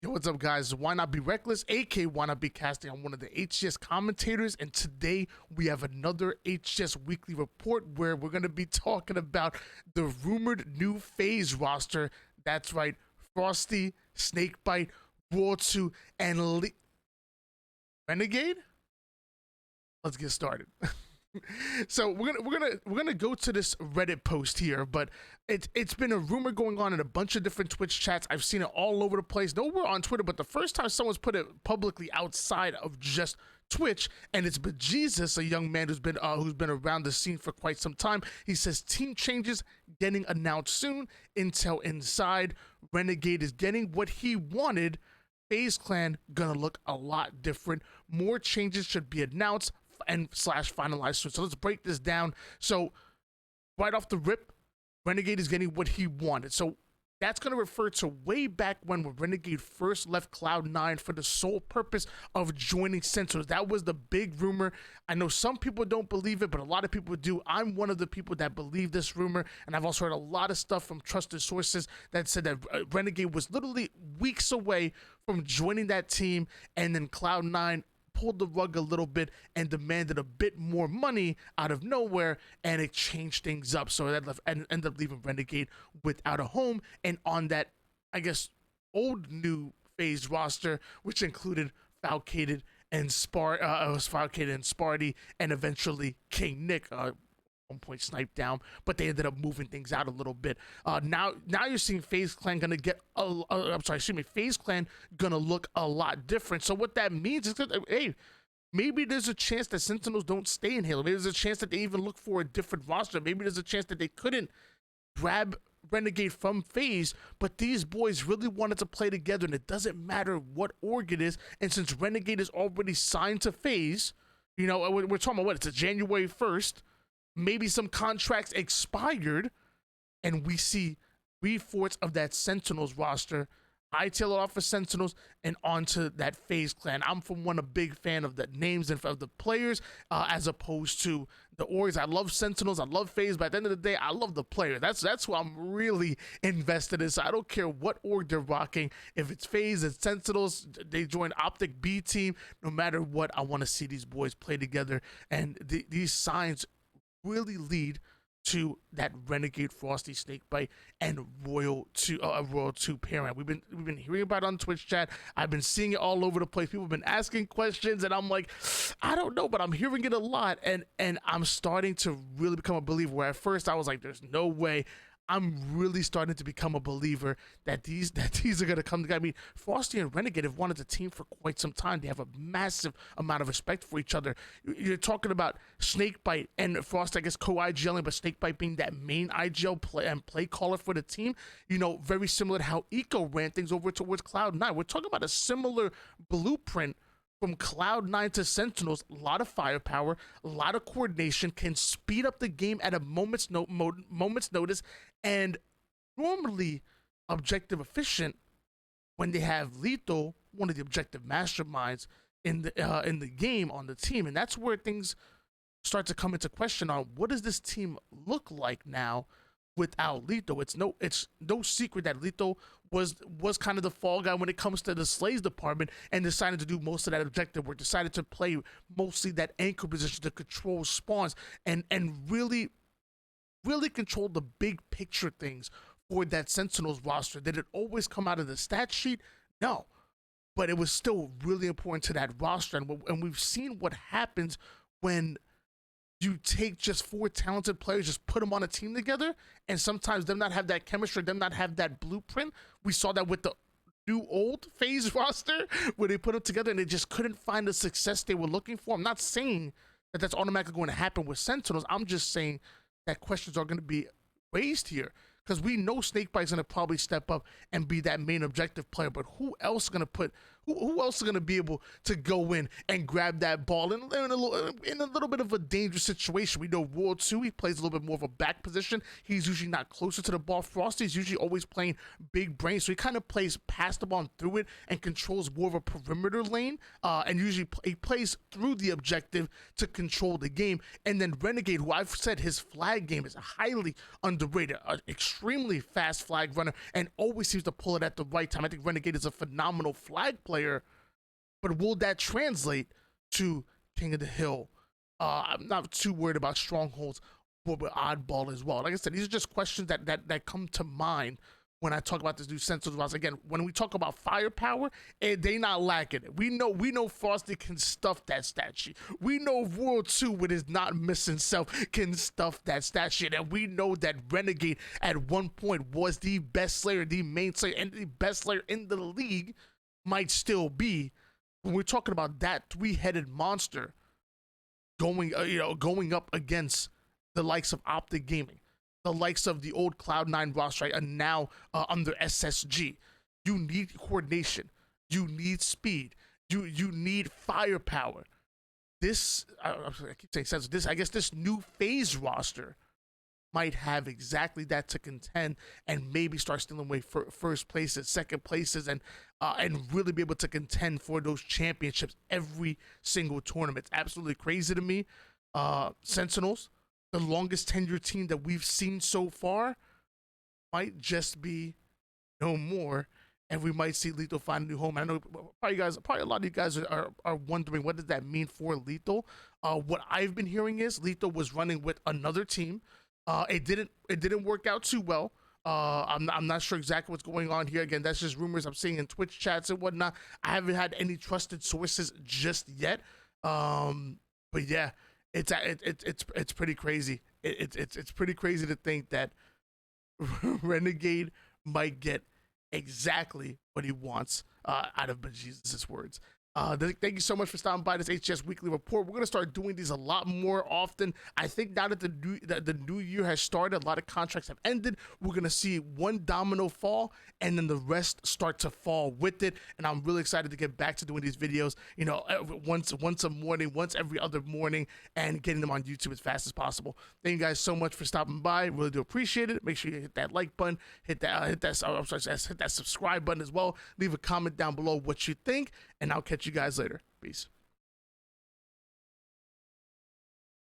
Yo, what's up, guys? Why Not Be Reckless, aka Why Not Be Casting. I'm one of the HCS commentators, and today we have another HCS Weekly Report where we're going to be talking about the rumored new Faze roster. That's right, Frosty, Snakebite, World 2, and Renegade? Let's get started. So we're gonna go to this Reddit post here, but it's been a rumor going on in a bunch of different Twitch chats. I've seen it all over the place. Nowhere on Twitter, but the first time someone's put it publicly outside of just Twitch, and it's Bejesus, a young man who's been around the scene for quite some time. He says team changes getting announced soon. Intel inside. Renegade is getting what he wanted. Faze clan gonna look a lot different. More changes should be announced and / finalized soon. So let's break this down. So right off the rip, Renegade is getting what he wanted. So that's going to refer to way back when Renegade first left Cloud9 for the sole purpose of joining Sentinels. That was the big rumor. I know some people don't believe it, but a lot of people do. I'm one of the people that believe this rumor, and I've also heard a lot of stuff from trusted sources that said that Renegade was literally weeks away from joining that team, and then Cloud9 pulled the rug a little bit and demanded a bit more money out of nowhere, and it changed things up. So that left and ended up leaving Renegade without a home, and on that, I guess, old new Faze roster, which included Falcated and Sparty, and eventually King Nick. One point sniped down, but they ended up moving things out a little bit. Now you're seeing Faze clan gonna get Faze clan gonna look a lot different. So what that means is that, hey, maybe there's a chance that Sentinels don't stay in Halo. Maybe there's a chance that they even look for a different roster. Maybe there's a chance that they couldn't grab Renegade from Faze, but these boys really wanted to play together, and it doesn't matter what org it is. And since Renegade is already signed to Faze, you know, we're talking about what, it's a January 1st. Maybe some contracts expired, and we see reports of that Sentinels roster. I tail it off for Sentinels and onto that Faze clan. I'm a big fan of the names and of the players as opposed to the orgs. I love Sentinels, I love Faze, but at the end of the day, I love the player. That's who I'm really invested in. So I don't care what org they're rocking. If it's Faze, it's Sentinels, they join Optic B team. No matter what, I want to see these boys play together, and these signs really lead to that Renegade, Frosty, Snakebite, and Royal 2 pairing. We've been hearing about it on Twitch chat. I've been seeing it all over the place. People have been asking questions, and I'm like, I don't know, but I'm hearing it a lot, and I'm starting to really become a believer. Where at first I was like, there's no way. I'm really starting to become a believer that these are gonna come together. I mean, Frosty and Renegade have wanted to team for quite some time. They have a massive amount of respect for each other. You're talking about Snakebite and Frosty, I guess, co-IGLing, but Snakebite being that main IGL play caller for the team. You know, very similar to how Eco ran things over towards Cloud9. We're talking about a similar blueprint from Cloud9 to Sentinels. A lot of firepower, a lot of coordination, can speed up the game at a moment's notice, and normally objective efficient when they have Lethal, one of the objective masterminds in the game on the team. And that's where things start to come into question on what does this team look like now without Lethal. It's no secret that Lethal was kind of the fall guy when it comes to the Slays department, and decided to do most of that objective work, decided to play mostly that anchor position to control spawns and really control the big picture things for that Sentinels roster. Did it always come out of the stat sheet? No, but it was still really important to that roster, and we've seen what happens when you take just 4 talented players, just put them on a team together, and sometimes them not have that chemistry, them not have that blueprint. We saw that with the new old Faze roster, where they put them together and they just couldn't find the success they were looking for. I'm not saying that that's automatically going to happen with Sentinels. I'm just saying that questions are going to be raised here, because we know Snakebite's going to probably step up and be that main objective player, but who's going to who else is going to be able to go in and grab that ball in a little bit of a dangerous situation? We know World 2, he plays a little bit more of a back position. He's usually not closer to the ball. Frosty is usually always playing big brain, so he kind of plays past the ball and through it and controls more of a perimeter lane, and usually he plays through the objective to control the game. And then Renegade, who I've said his flag game is highly underrated, an extremely fast flag runner, and always seems to pull it at the right time. I think Renegade is a phenomenal flag player, but will that translate to King of the Hill? I'm not too worried about strongholds, but with oddball as well. Like I said, these are just questions that come to mind when I talk about this new Sentinels. Again, when we talk about firepower, they not lacking it. We know Frosty can stuff that stat sheet. We know World 2 with his not missing self can stuff that stat sheet. And we know that Renegade at one point was the best slayer, the main slayer, and the best slayer in the league, might still be. When we're talking about that three-headed monster going up against the likes of Optic Gaming, the likes of the old Cloud9 roster, right, and now under SSG. You need coordination. You need speed. You need firepower. This, I keep saying sense. This, I guess, this new Faze roster might have exactly that to contend and maybe start stealing away first places, second places, and really be able to contend for those championships every single tournament. It's absolutely crazy to me. Sentinels, the longest tenured team that we've seen so far, might just be no more, and we might see Lethal find a new home. I know probably a lot of you guys are wondering, what does that mean for Lethal? What I've been hearing is Lethal was running with another team. It didn't work out too well. I'm not sure exactly what's going on here. Again, that's just rumors I'm seeing in Twitch chats and whatnot. I haven't had any trusted sources just yet. But yeah, it's pretty crazy. It's pretty crazy to think that Renegade might get exactly what he wants out of Jesus' words. Thank you so much for stopping by this HCS Weekly Report. We're going to start doing these a lot more often. I think now that the new year has started, a lot of contracts have ended. We're going to see one domino fall, and then the rest start to fall with it. And I'm really excited to get back to doing these videos, once a morning, once every other morning, and getting them on YouTube as fast as possible. Thank you guys so much for stopping by. Really do appreciate it. Make sure you hit that like button, hit that subscribe button as well. Leave a comment down below what you think, and I'll catch you guys later. Peace.